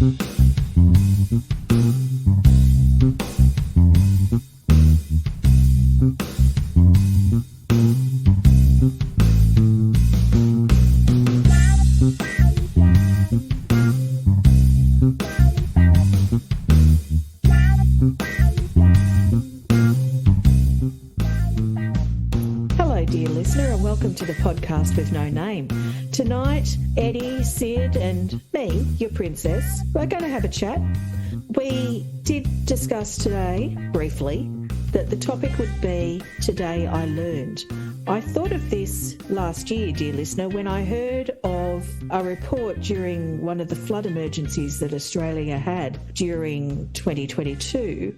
Hello, dear listener, and welcome to the podcast with no name. Tonight, Eddie, Sid, and me, your princess, we're going to have a chat. We did discuss today, briefly, that the topic would be Today I Learned. I thought of this last year, dear listener, when I heard of a report during one of the flood emergencies that Australia had during 2022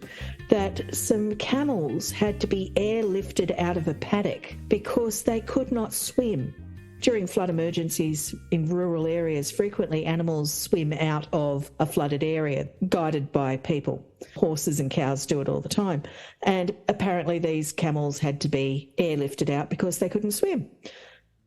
that some camels had to be airlifted out of a paddock because they could not swim. During flood emergencies in rural areas, frequently animals swim out of a flooded area, guided by people. Horses and cows do it all the time. And apparently these camels had to be airlifted out because they couldn't swim.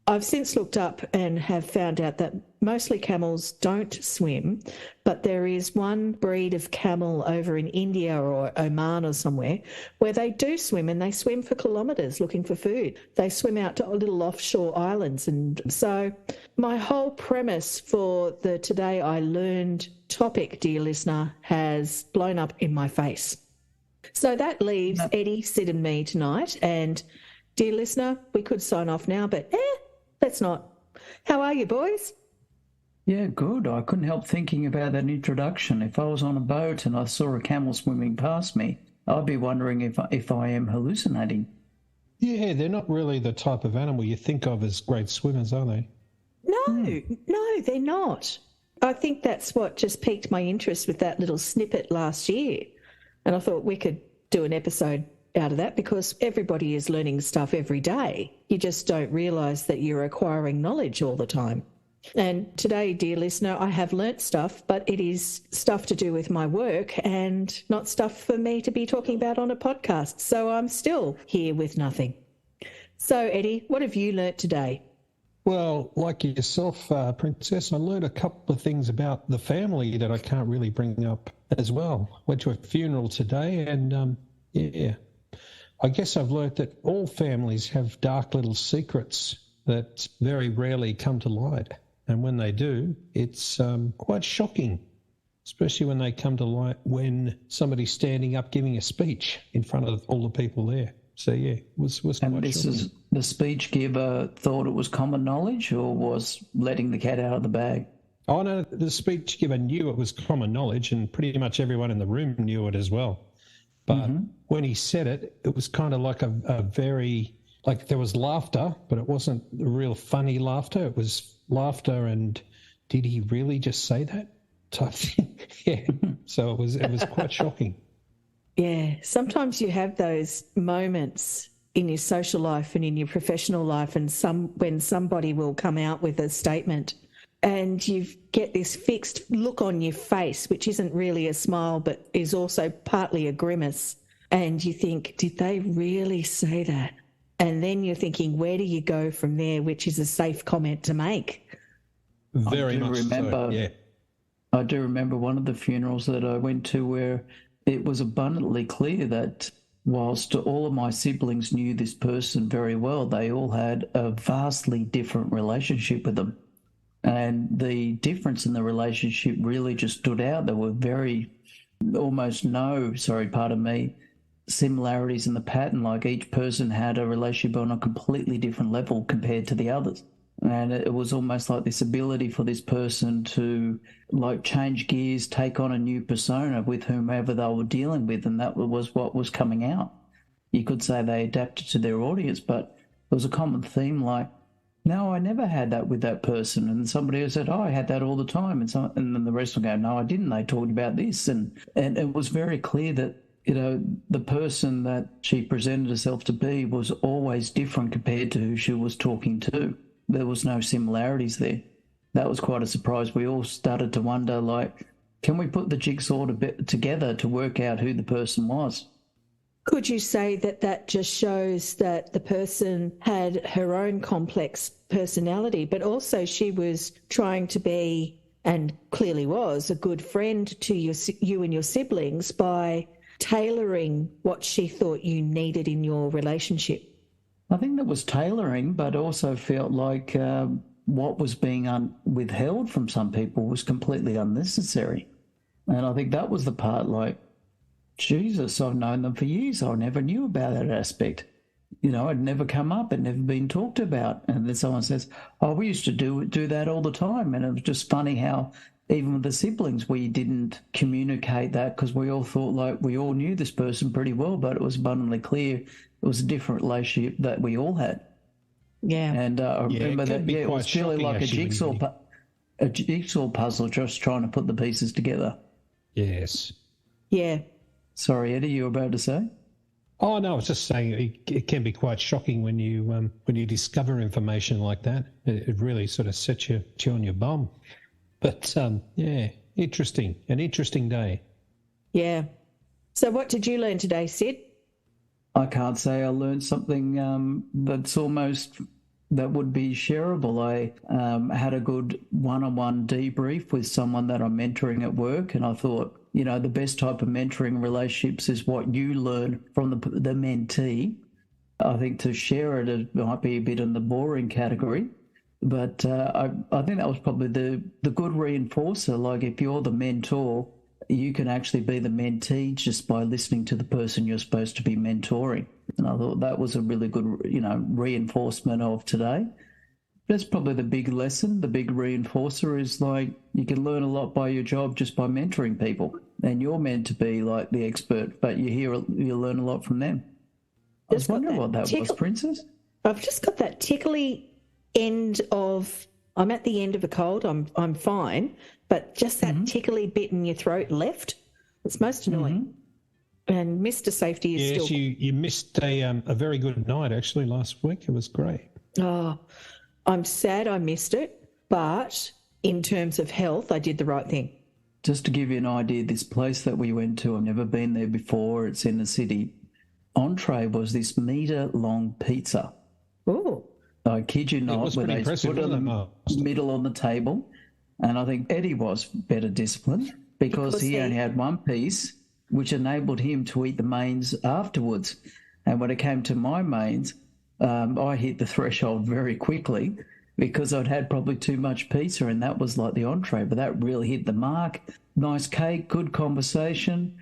I've since looked up and have found out that mostly camels don't swim, but there is one breed of camel over in India or Oman or somewhere where they do swim, and they swim for kilometres looking for food. They swim out to little offshore islands. And so my whole premise for the Today I Learned topic, dear listener, has blown up in my face. So that leaves Eddie, Sid and me tonight. And dear listener, we could sign off now, but let's not. How are you, boys? Yeah, good. I couldn't help thinking about that introduction. If I was on a boat and I saw a camel swimming past me, I'd be wondering if I am hallucinating. Yeah, they're not really the type of animal you think of as great swimmers, are they? No, they're not. I think that's what just piqued my interest with that little snippet last year. And I thought we could do an episode out of that because everybody is learning stuff every day. You just don't realise that you're acquiring knowledge all the time. And today, dear listener, I have learnt stuff, but it is stuff to do with my work and not stuff for me to be talking about on a podcast. So I'm still here with nothing. So, Eddie, what have you learnt today? Well, like yourself, Princess, I learned a couple of things about the family that I can't really bring up as well. Went to a funeral today and, I guess I've learnt that all families have dark little secrets that very rarely come to light. And when they do, it's quite shocking, especially when they come to light when somebody's standing up giving a speech in front of all the people there. So, yeah, it was quite shocking. And this is the speech giver thought it was common knowledge or was letting the cat out of the bag? Oh, no, the speech giver knew it was common knowledge and pretty much everyone in the room knew it as well. But when he said it, it was kind of like a very, like there was laughter, but it wasn't real funny laughter. It was laughter and did he really just say that type thing? Yeah. So it was quite shocking. Yeah, sometimes you have those moments in your social life and in your professional life and when somebody will come out with a statement and you get this fixed look on your face, which isn't really a smile but is also partly a grimace. And you think, did they really say that? And then you're thinking, where do you go from there, which is a safe comment to make? Very much so, yeah. I do remember one of the funerals that I went to where it was abundantly clear that whilst all of my siblings knew this person very well, they all had a vastly different relationship with them. And the difference in the relationship really just stood out. There were similarities in the pattern, like each person had a relationship on a completely different level compared to the others. And it was almost like this ability for this person to like change gears, take on a new persona with whomever they were dealing with, and that was what was coming out. You could say they adapted to their audience, but there was a common theme like, no, I never had that with that person. And somebody else said, oh, I had that all the time. And then the rest will go, no, I didn't. They talked about this. And it was very clear that, you know, the person that she presented herself to be was always different compared to who she was talking to. There was no similarities there. That was quite a surprise. We all started to wonder, like, can we put the jigsaw together to work out who the person was? Could you say that that just shows that the person had her own complex personality, but also she was trying to be and clearly was a good friend to you and your siblings by tailoring what she thought you needed in your relationship. I think that was tailoring, but also felt like what was being withheld from some people was completely unnecessary. And I think that was the part like, Jesus, I've known them for years. I never knew about that aspect. You know, it'd never come up. It'd never been talked about. And then someone says, oh, we used to do that all the time. And it was just funny how even with the siblings, we didn't communicate that because we all thought like we all knew this person pretty well, but it was abundantly clear it was a different relationship that we all had. Yeah. And I remember that, it was feeling like a jigsaw puzzle, just trying to put the pieces together. Yes. Yeah. Sorry, Eddie, you were about to say? Oh, no, I was just saying it can be quite shocking when you discover information like that. It really sort of sets you on your bum. But, yeah, interesting. An interesting day. Yeah. So what did you learn today, Sid? I can't say I learned something that would be shareable. I had a good one-on-one debrief with someone that I'm mentoring at work, and I thought, you know, the best type of mentoring relationships is what you learn from the mentee. I think to share it might be a bit in the boring category, but I think that was probably the good reinforcer. Like if you're the mentor, you can actually be the mentee just by listening to the person you're supposed to be mentoring. And I thought that was a really good, you know, reinforcement of today. That's probably the big lesson. The big reinforcer is like you can learn a lot by your job just by mentoring people. And you're meant to be like the expert, but you learn a lot from them. I was wondering what that was, Princess. I've just got that tickly end of, I'm at the end of a cold, I'm fine, but just that tickly bit in your throat left, it's most annoying. And Mr. Safety is still... Yes, you missed a very good night, actually, last week. It was great. Oh, I'm sad I missed it, but in terms of health, I did the right thing. Just to give you an idea, this place that we went to, I've never been there before, it's in the city. Entree was this metre-long pizza. Oh. I kid you not, where they put it in the middle on the table. And I think Eddie was better disciplined because he only had one piece, which enabled him to eat the mains afterwards. And when it came to my mains, I hit the threshold very quickly because I'd had probably too much pizza, and that was like the entree, but that really hit the mark. Nice cake, good conversation.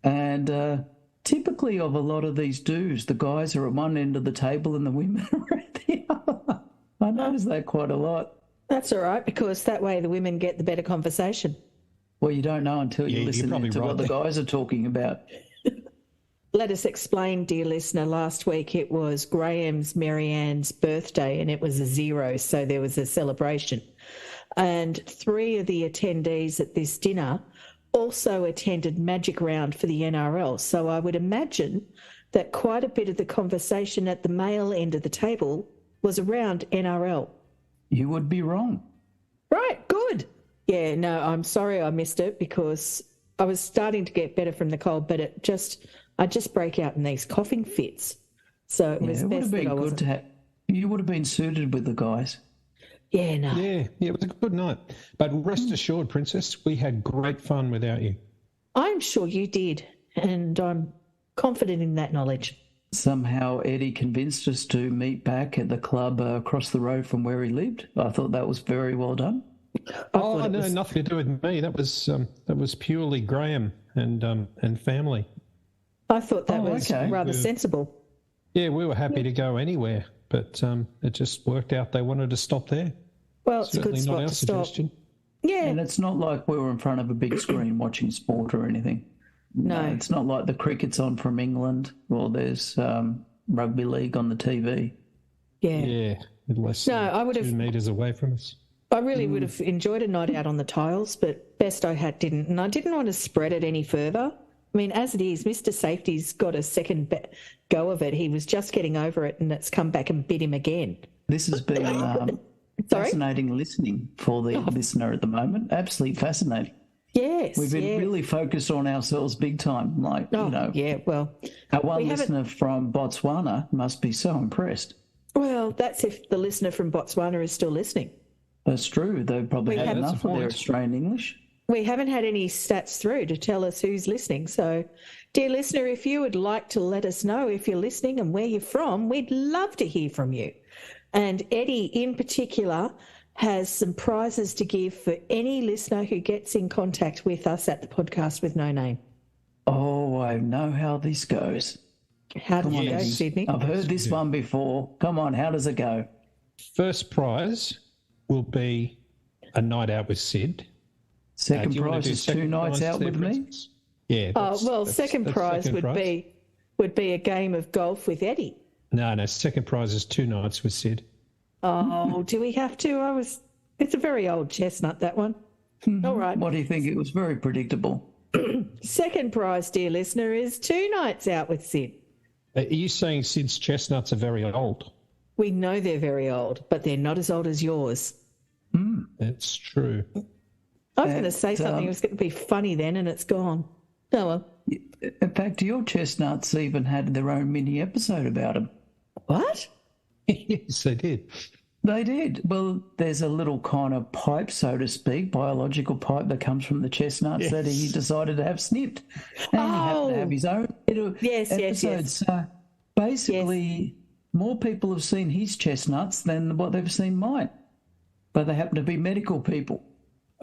And typically of a lot of these dues, the guys are at one end of the table and the women are at the other. I noticed that quite a lot. That's all right, because that way the women get the better conversation. Well, you don't know until you listen to what the guys are talking about. Let us explain, dear listener. Last week it was Graham's Marianne's birthday and it was a 0, so there was a celebration. And 3 of the attendees at this dinner also attended Magic Round for the NRL. So I would imagine that quite a bit of the conversation at the male end of the table was around NRL. You would be wrong. Right, good. Yeah, no, I'm sorry I missed it because I was starting to get better from the cold, but I just break out in these coughing fits. So it was best that I wasn't. You would have been suited with the guys. Yeah, no. Yeah, it was a good night. But rest assured, Princess, we had great fun without you. I'm sure you did, and I'm confident in that knowledge. Somehow Eddie convinced us to meet back at the club across the road from where he lived. I thought that was very well done. Oh, no, nothing to do with me. That was purely Graham and family. I thought that was rather sensible. Yeah, we were happy to go anywhere, but it just worked out they wanted to stop there. Well, it's certainly a good spot to suggestion. Stop. Yeah. And it's not like we were in front of a big screen watching sport or anything. No. It's not like the cricket's on from England or there's rugby league on the TV. Yeah. Yeah, less than 2 metres away from us. I really would have enjoyed a night out on the tiles, but best I had didn't. And I didn't want to spread it any further. I mean, as it is, Mr. Safety's got a second go of it. He was just getting over it and it's come back and bit him again. This has been fascinating listening for the listener at the moment. Absolutely fascinating. Yes. We've been really focused on ourselves big time. Yeah, well. Our one listener from Botswana must be so impressed. Well, that's if the listener from Botswana is still listening. That's true. They've probably had haven't- enough of their Australian English. We haven't had any stats through to tell us who's listening. So, dear listener, if you would like to let us know if you're listening and where you're from, we'd love to hear from you. And Eddie, in particular, has some prizes to give for any listener who gets in contact with us at the podcast with no name. Oh, I know how this goes. How does it go, Yes. Sydney? I've heard this one before. Come on, how does it go? First prize will be a night out with Sid. Second Do you wanna prize do is second 2 nights prize out there, with me. Princess? Yeah. Oh, that's- well, that's- second that's prize second would be a game of golf with Eddie. No, second prize is 2 nights with Sid. Oh, do we have to? It's a very old chestnut, that one. All right. What do you think? It was very predictable. Second prize, dear listener, is 2 nights out with Sid. Are you saying Sid's chestnuts are very old? We know they're very old, but they're not as old as yours. That's true. I was going to say something. It was going to be funny then, and it's gone. Oh, well. In fact, your chestnuts even had their own mini episode about them. What? Yes, they did. They did. Well, there's a little kind of pipe, so to speak, biological pipe that comes from the chestnuts that he decided to have snipped. And he had to have his own little Yes, yes, episode. yes. So basically, more people have seen his chestnuts than what they've seen mine. But they happen to be medical people.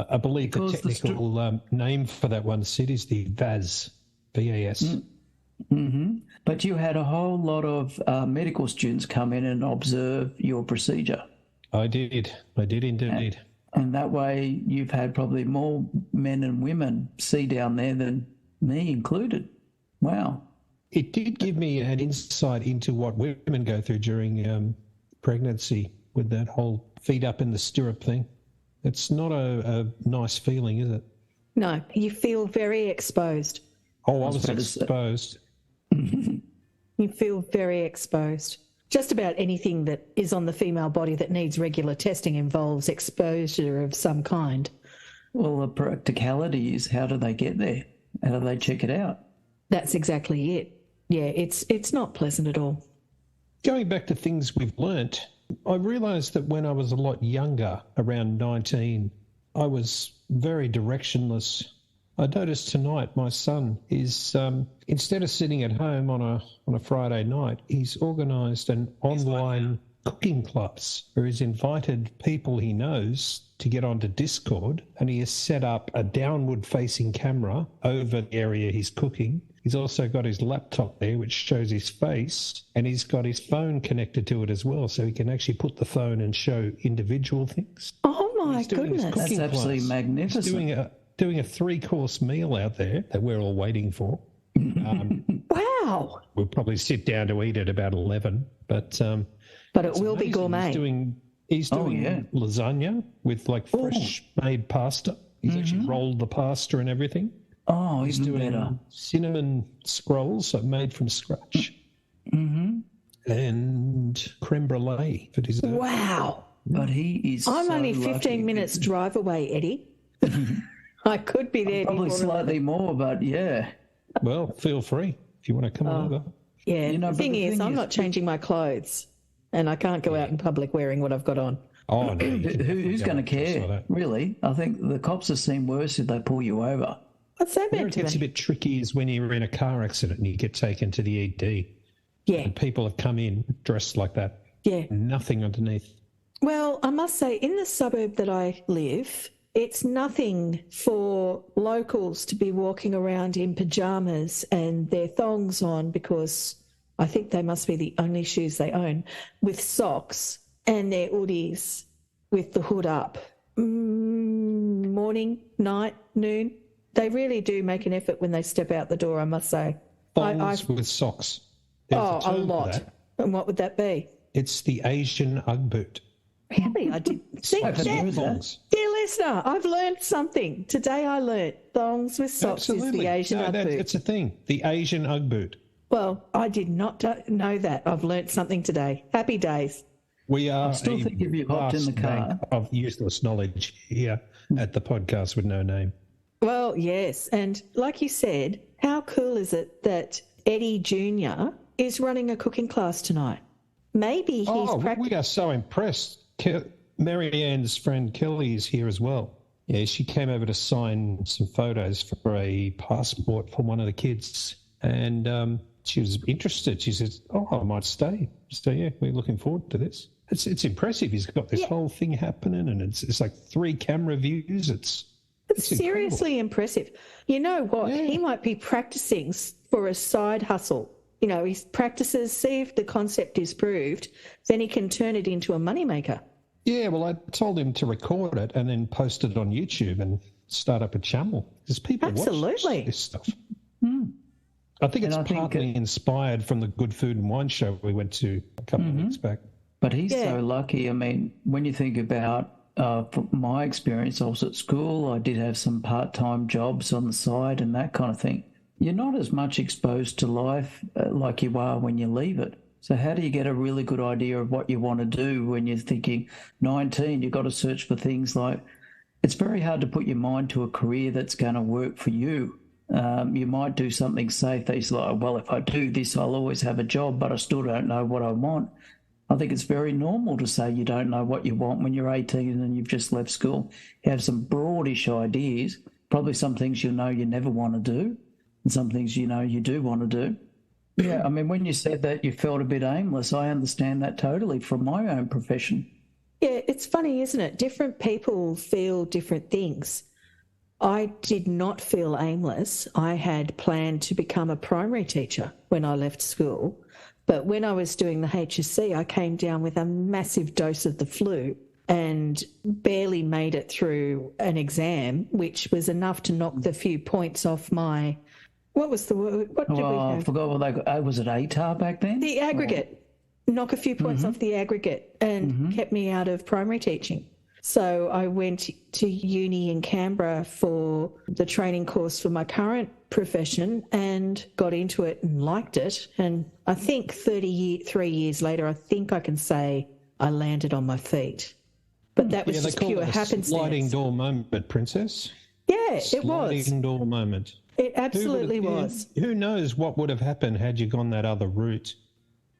I believe the Because the technical name for that one, Sid, is the VAS. VAS. But you had a whole lot of medical students come in and observe your procedure. I did indeed. And that way you've had probably more men and women see down there than me included. Wow. It did give me an insight into what women go through during pregnancy with that whole feet up in the stirrup thing. It's not a nice feeling, is it? No, you feel very exposed. Oh, I was better say. exposed. You feel very exposed. Just about anything that is on the female body that needs regular testing involves exposure of some kind. Well, the practicality is how do they get there? How do they check it out? That's exactly it. Yeah, it's not pleasant at all. Going back to things we've learnt, I realised that when I was a lot younger, around 19, I was very directionless. I noticed tonight my son is, instead of sitting at home on a Friday night, he's organised an online cooking class where he's invited people he knows to get onto Discord, and he has set up a downward-facing camera over the area he's cooking. He's also got his laptop there, which shows his face, and he's got his phone connected to it as well, so he can actually put the phone and show individual things. Oh, my He's doing his goodness. cooking That's absolutely class. magnificent. He's doing a 3-course meal out there that we're all waiting for. Wow. We'll probably sit down to eat at about 11, but But it will be amazing. gourmet. He's doing lasagna with like fresh made pasta. He's actually rolled the pasta and everything. Oh, He's even doing better. cinnamon scrolls made from scratch. And creme brulee for dessert. Wow. But he is I'm so only 15 lucky. minutes drive away, Eddie. I could be there Probably before. slightly more, but yeah. Well, feel free if you want to come over. Yeah, You know, the but thing the is, thing I'm is- not changing my clothes, and I can't go out in public wearing what I've got on. Oh, no. you can Who's go going to and dress care, like that. really? I think the cops have seen worse if they pull you over. What's that Where meant it to gets a me? bit tricky is when you're in a car accident and you get taken to the ED. Yeah, And people have come in dressed like that. yeah. Nothing underneath. Well, I must say, in the suburb that I live, it's nothing for locals to be walking around in pajamas and their thongs on, because I think they must be the only shoes they own, with socks and their hoodies with the hood up. Morning, night, noon. They really do make an effort when they step out the door, I must say. Thongs with socks. There's Oh, a term for lot. that. And what would that be? It's the Asian Ugg boot. Really? I did. See, I've that- heard that. Thongs. dear listener, I've learned something. Today I learned thongs with socks is the Asian Ugg boot. It's a thing. The Asian Ugg boot. Well, I did not know that. I've learnt something today. Happy days. We are still a think if you hopped in vast the car- bank of useless knowledge here at the podcast with no name. Well, yes. And like you said, how cool is it that Eddie Jr. is running a cooking class tonight? Maybe he's We are so impressed. Mary Ann's friend Kelly is here as well. Yeah, she came over to sign some photos for a passport for one of the kids, and she was interested. She says, "Oh, I might stay." So yeah, we're looking forward to this. It's impressive. He's got this whole thing happening, and it's like 3 camera views. It's seriously impressive. You know what? Yeah. He might be practicing for a side hustle. You know, he practices, see if the concept is proved, then he can turn it into a moneymaker. Yeah, well, I told him to record it and then post it on YouTube and start up a channel because people watch this stuff. I think it's partly inspired from the Good Food and Wine show we went to a couple of weeks back. But he's so lucky. I mean, when you think about from my experience, I was at school, I did have some part-time jobs on the side and that kind of thing. You're not as much exposed to life like you are when you leave it. So how do you get a really good idea of what you want to do when you're thinking 19, you've got to search for things like, it's very hard to put your mind to a career that's going to work for you. You might do something safe that's like, well, if I do this, I'll always have a job, but I still don't know what I want. I think it's very normal to say you don't know what you want when you're 18 and you've just left school. You have some broadish ideas, probably some things you know you never want to do and some things you know you do want to do. Yeah, I mean, when you said that you felt a bit aimless, I understand that totally from my own profession. Yeah, it's funny, isn't it? Different people feel different things. I did not feel aimless. I had planned to become a primary teacher when I left school. But when I was doing the HSC, I came down with a massive dose of the flu and barely made it through an exam, which was enough to knock the few points off my... What was the word? What did we have? I forgot what they got. Was it ATAR back then? The aggregate. Knock a few points off the aggregate and kept me out of primary teaching. So I went to uni in Canberra for the training course for my current profession and got into it and liked it. And I think 3 years later, I think I can say I landed on my feet. But that was just pure happenstance. Sliding door moment, Princess. Yeah, it was. Sliding door moment. It absolutely was. Who knows what would have happened had you gone that other route?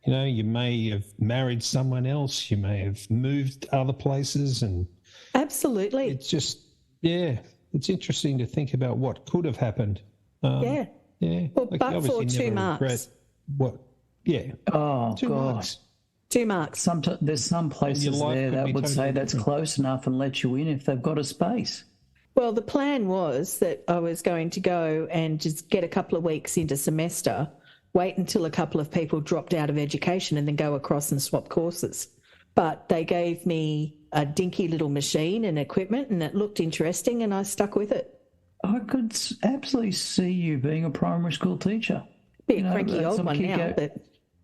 You know, you may have married someone else. You may have moved other places. And absolutely. It's just, it's interesting to think about what could have happened. Yeah. Well, like, but for 2 marks. What? Yeah. Oh, 2 God. marks. 2 marks. There's some places there that would say that's close enough and let you in if they've got a space. Well, the plan was that I was going to go and just get a couple of weeks into semester, wait until a couple of people dropped out of education and then go across and swap courses. But they gave me a dinky little machine and equipment and it looked interesting and I stuck with it. I could absolutely see you being a primary school teacher. Be a cranky old one now.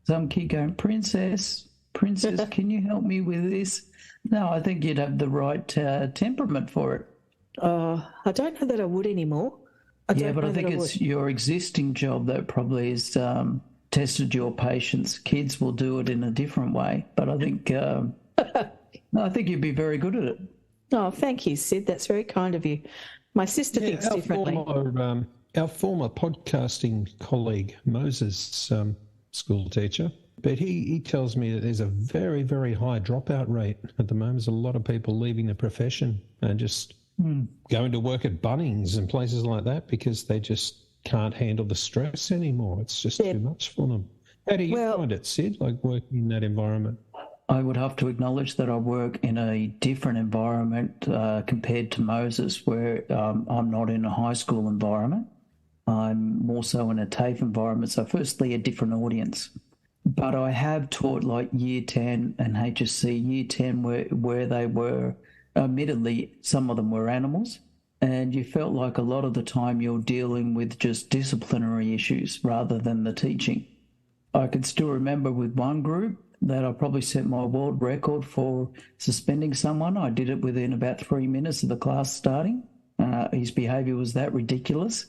Some kid going, Princess, can you help me with this? No, I think you'd have the right temperament for it. I don't know that I would anymore. I think it's your existing job that probably has tested your patience. Kids will do it in a different way, but I think I think you'd be very good at it. Oh, thank you, Sid. That's very kind of you. My sister thinks differently. Our former podcasting colleague, Moses, school teacher, but he tells me that there's a very, very high dropout rate at the moment. There's a lot of people leaving the profession and just going to work at Bunnings and places like that because they just can't handle the stress anymore. It's just too much for them. How do you find it, Sid, like working in that environment? I would have to acknowledge that I work in a different environment compared to Moses, where I'm not in a high school environment. I'm more so in a TAFE environment, so firstly a different audience. But I have taught like Year 10 and HSC Year 10 where they were, admittedly, some of them were animals, and you felt like a lot of the time you're dealing with just disciplinary issues rather than the teaching. I can still remember with one group that I probably set my world record for suspending someone. I did it within about 3 minutes of the class starting. His behaviour was that ridiculous.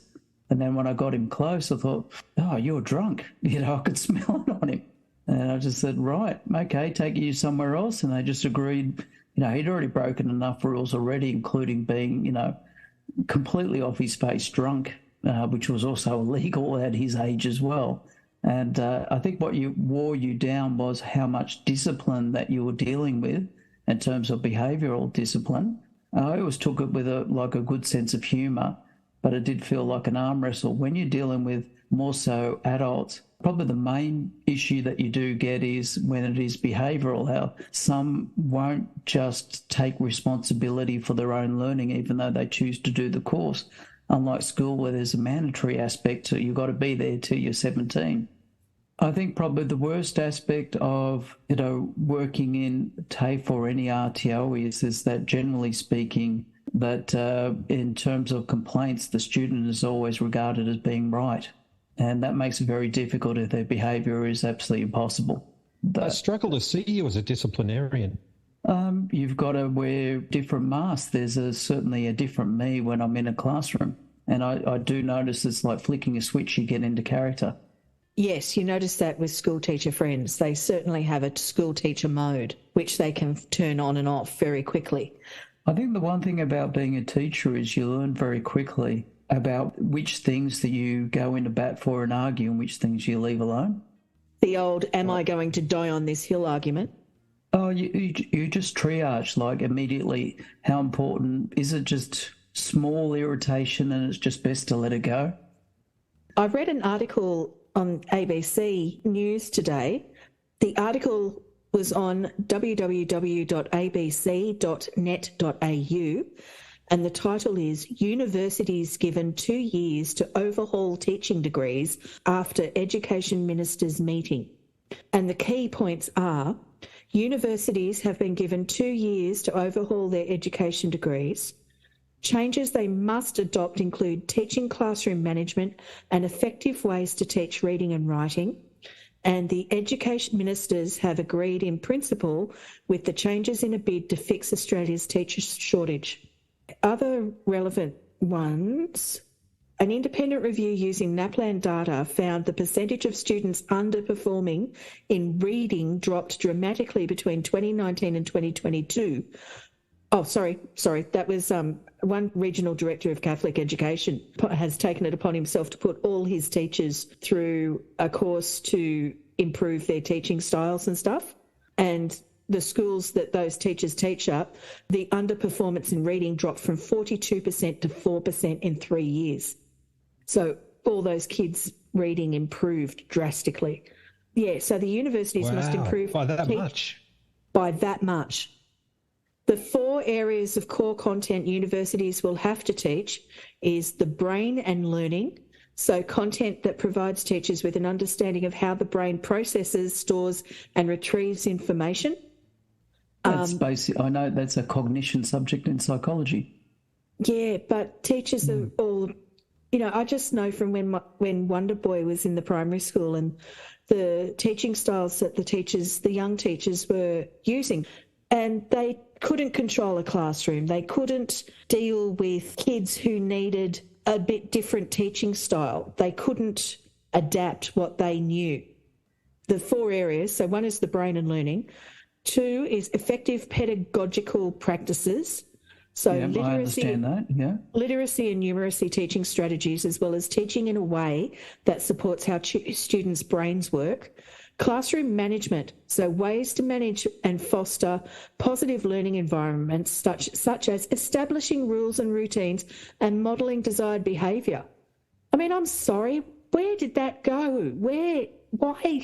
And then when I got him close, I thought, oh, you're drunk. I could smell it on him. And I just said, right, okay, take you somewhere else. And they just agreed, he'd already broken enough rules already, including being, completely off his face drunk, which was also illegal at his age as well. And I think what wore you down was how much discipline that you were dealing with in terms of behavioural discipline. I always took it with a good sense of humour, but it did feel like an arm wrestle. When you're dealing with more so adults, probably the main issue that you do get is when it is behavioural, how some won't just take responsibility for their own learning, even though they choose to do the course. Unlike school, where there's a mandatory aspect to you've got to be there till you're 17. I think probably the worst aspect of, working in TAFE or any RTO is that generally speaking, that in terms of complaints, the student is always regarded as being right. And that makes it very difficult if their behaviour is absolutely impossible. I struggle to see you as a disciplinarian. You've got to wear different masks. There's certainly a different me when I'm in a classroom. And I do notice it's like flicking a switch, you get into character. Yes, you notice that with school teacher friends. They certainly have a school teacher mode, which they can turn on and off very quickly. I think the one thing about being a teacher is you learn very quickly about which things that you go into bat for and argue and which things you leave alone. The old, am I going to die on this hill argument? Oh, you just triage, like immediately, how important, is it just small irritation and it's just best to let it go? I read an article on ABC News today. The article was on www.abc.net.au and the title is Universities Given 2 Years to Overhaul Teaching Degrees After Education Ministers Meeting. And the key points are universities have been given 2 years to overhaul their education degrees. Changes they must adopt include teaching classroom management and effective ways to teach reading and writing. And the education ministers have agreed in principle with the changes in a bid to fix Australia's teacher shortage. Other relevant ones, an independent review using NAPLAN data found the percentage of students underperforming in reading dropped dramatically between 2019 and 2022. Oh, sorry. That was one regional director of Catholic education has taken it upon himself to put all his teachers through a course to improve their teaching styles and stuff. And the schools that those teachers teach at, the underperformance in reading dropped from 42% to 4% in 3 years. So all those kids' reading improved drastically. Yeah, so the universities must improve. By that much? By that much. The 4 areas of core content universities will have to teach is the brain and learning, so content that provides teachers with an understanding of how the brain processes, stores and retrieves information. That's basic. I know that's a cognition subject in psychology. Yeah, but teachers are all, I just know from when Wonder Boy was in the primary school and the teaching styles that the young teachers were using, and they couldn't control a classroom. They couldn't deal with kids who needed a bit different teaching style. They couldn't adapt what they knew. The 4 areas, so one is the brain and learning. 2 is effective pedagogical practices. So I understand that, yeah. Literacy and numeracy teaching strategies, as well as teaching in a way that supports how students' brains work. Classroom management, so ways to manage and foster positive learning environments such as establishing rules and routines and modelling desired behaviour. I mean, I'm sorry, where did that go? Why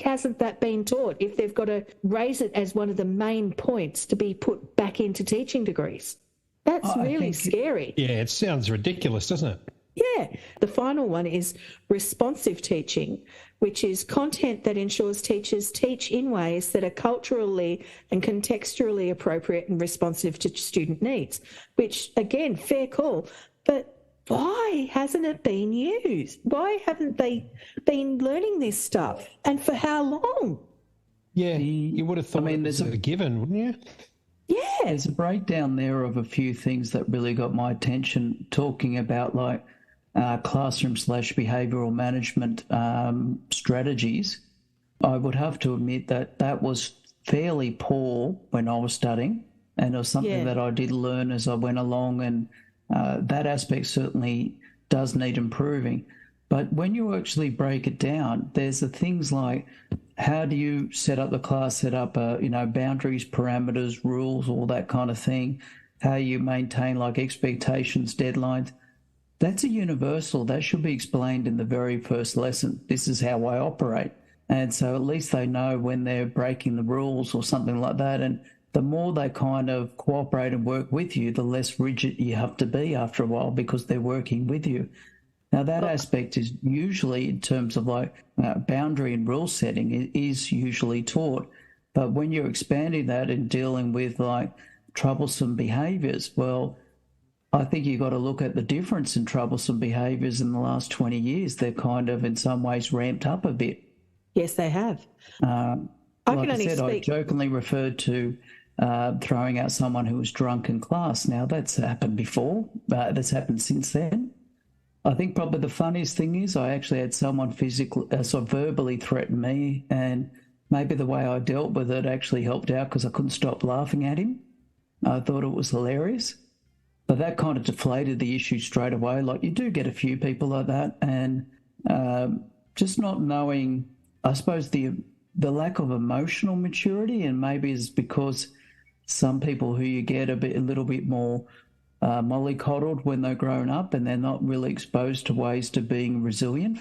hasn't that been taught if they've got to raise it as one of the main points to be put back into teaching degrees? That's really scary. Yeah, it sounds ridiculous, doesn't it? Yeah. The final one is responsive teaching, which is content that ensures teachers teach in ways that are culturally and contextually appropriate and responsive to student needs, which, again, fair call. But why hasn't it been used? Why haven't they been learning this stuff? And for how long? Yeah, you would have thought it was a given, wouldn't you? Yeah. There's a breakdown there of a few things that really got my attention, talking about like classroom/behavioural management strategies. I would have to admit that was fairly poor when I was studying, and it was something that I did learn as I went along, and that aspect certainly does need improving. But when you actually break it down, there's the things like how do you set up the class, set up, boundaries, parameters, rules, all that kind of thing, how you maintain like expectations, deadlines. That's a universal. That should be explained in the very first lesson. This is how I operate. And so at least they know when they're breaking the rules or something like that. And the more they kind of cooperate and work with you, the less rigid you have to be after a while because they're working with you. Now, that aspect is usually, in terms of like boundary and rule setting, it is usually taught. But when you're expanding that and dealing with like troublesome behaviours, well, I think you've got to look at the difference in troublesome behaviours in the last 20 years. They're kind of, in some ways, ramped up a bit. Yes, they have. I jokingly referred to throwing out someone who was drunk in class. Now, that's happened before. That's happened since then. I think probably the funniest thing is I actually had someone verbally threaten me, and maybe the way I dealt with it actually helped out because I couldn't stop laughing at him. I thought it was hilarious. But that kind of deflated the issue straight away. Like, you do get a few people like that, and just not knowing, I suppose, the lack of emotional maturity, and maybe it's because some people who you get a little bit more mollycoddled when they're grown up and they're not really exposed to ways to being resilient.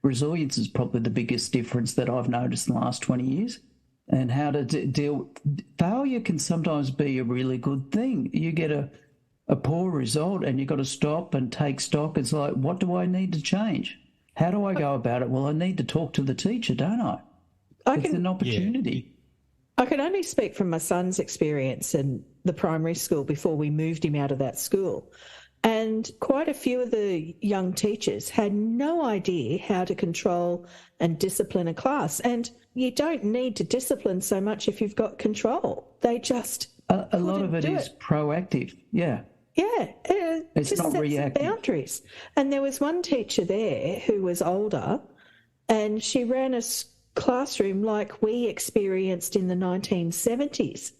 Resilience is probably the biggest difference that I've noticed in the last 20 years. And how to deal. Failure can sometimes be a really good thing. You get a poor result and you've got to stop and take stock. It's like, what do I need to change? How do I go about it? Well, I need to talk to the teacher, don't I? It's an opportunity. I can only speak from my son's experience in the primary school before we moved him out of that school. And quite a few of the young teachers had no idea how to control and discipline a class. And you don't need to discipline so much if you've got control. They just a lot of it is proactive. Yeah. Yeah, it's just not set reactive. some boundaries. And there was one teacher there who was older, and she ran a classroom like we experienced in the 1970s.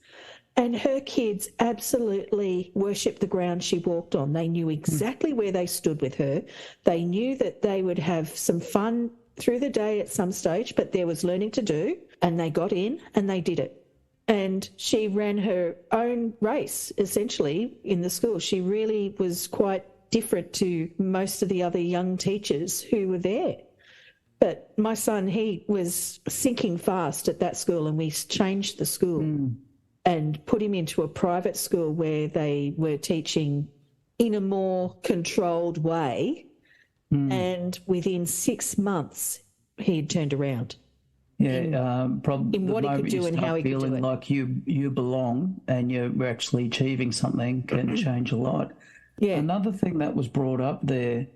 And her kids absolutely worshipped the ground she walked on. They knew exactly where they stood with her. They knew that they would have some fun through the day at some stage, but there was learning to do, and they got in and they did it. And she ran her own race, essentially, in the school. She really was quite different to most of the other young teachers who were there. But my son, he was sinking fast at that school, and we changed the school and put him into a private school where they were teaching in a more controlled way. And within 6 months, he had turned around. Yeah, probably in what he could do and how he could do it. Feeling like you belong and you're actually achieving something can change a lot. Yeah. Another thing that was brought up there,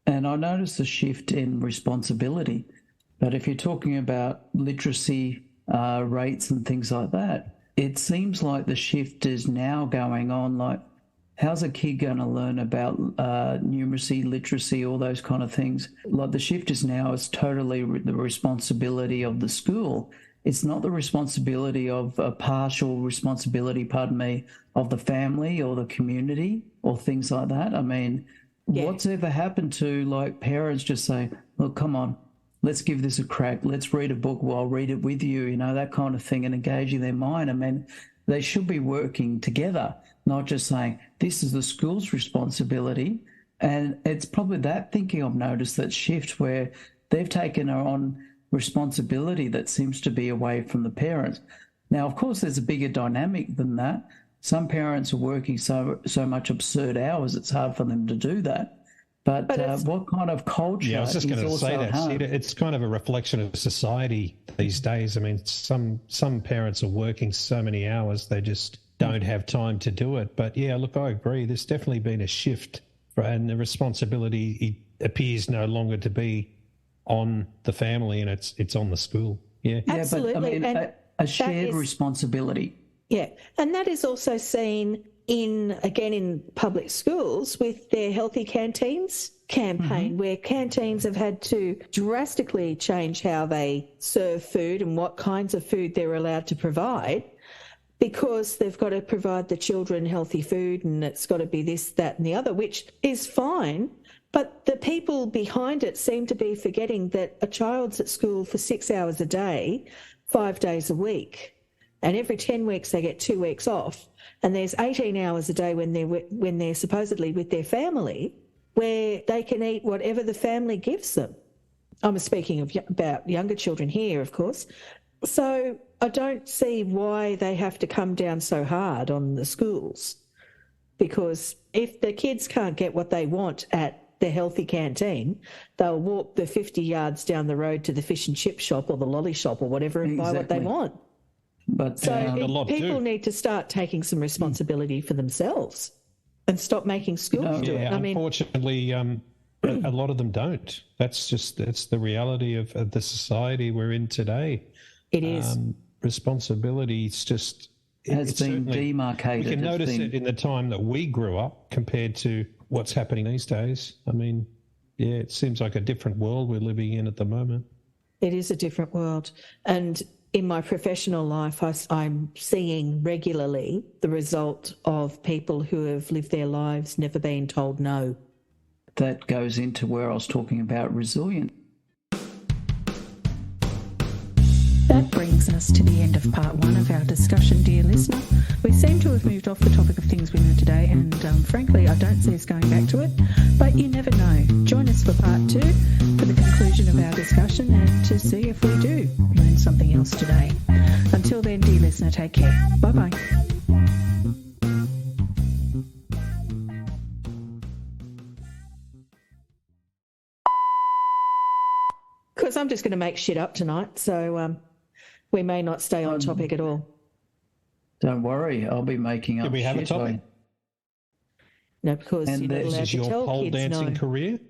and I noticed a shift in responsibility, but if you're talking about literacy rates and things like that, it seems like the shift is now going on, like, how's a kid going to learn about numeracy, literacy, all those kind of things? Like, the shift is now it's totally the responsibility of the school. It's not the responsibility of a partial responsibility, of the family or the community or things like that. I mean, what's ever happened to like parents just saying, look, come on, let's give this a crack. Let's read a book. Well, I'll read it with you, that kind of thing, and engaging their mind. I mean, they should be working together, not just saying this is the school's responsibility. And it's probably that thinking I've noticed that shift where they've taken on responsibility that seems to be away from the parents. Now, of course, there's a bigger dynamic than that. Some parents are working so much absurd hours, it's hard for them to do that. But what kind of culture? Yeah, I was just going to say that. See, it's kind of a reflection of society these days. I mean, some parents are working so many hours they just don't have time to do it. But yeah, look, I agree. There's definitely been a shift, and the responsibility appears no longer to be on the family, and it's on the school. Yeah, absolutely. But, I mean, a shared responsibility. Yeah, and that is also seen in public schools with their Healthy Canteens campaign, where canteens have had to drastically change how they serve food and what kinds of food they're allowed to provide. because they've got to provide the children healthy food and it's got to be this, that and the other, which is fine. But the people behind it seem to be forgetting that a child's at school for 6 hours a day, 5 days a week. And every 10 weeks they get 2 weeks off. And there's 18 hours a day when they're supposedly with their family, where they can eat whatever the family gives them. I'm speaking about younger children here, of course. So I don't see why they have to come down so hard on the schools, because if the kids can't get what they want at the healthy canteen, they'll walk the 50 yards down the road to the fish and chip shop or the lolly shop or whatever and buy what they want. But so people need to start taking some responsibility for themselves and stop making schools do it. I mean, unfortunately, a lot of them don't. That's the reality of the society we're in today. It is. Responsibility is just... Has been demarcated. We can notice it in the time that we grew up compared to what's happening these days. I mean, yeah, it seems like a different world we're living in at the moment. It is a different world. And in my professional life, I'm seeing regularly the result of people who have lived their lives never being told no. That goes into where I was talking about resilience. That brings us to the end of part one of our discussion, dear listener. We seem to have moved off the topic of things we learned today, and frankly, I don't see us going back to it, but you never know. Join us for part two for the conclusion of our discussion and to see if we do learn something else today. Until then, dear listener, take care. Bye-bye. Because I'm just going to make shit up tonight, so we may not stay on topic at all. Don't worry, I'll be making up. Do we have a topic? No, because you're not allowed Is to your tell pole kids dancing no. career?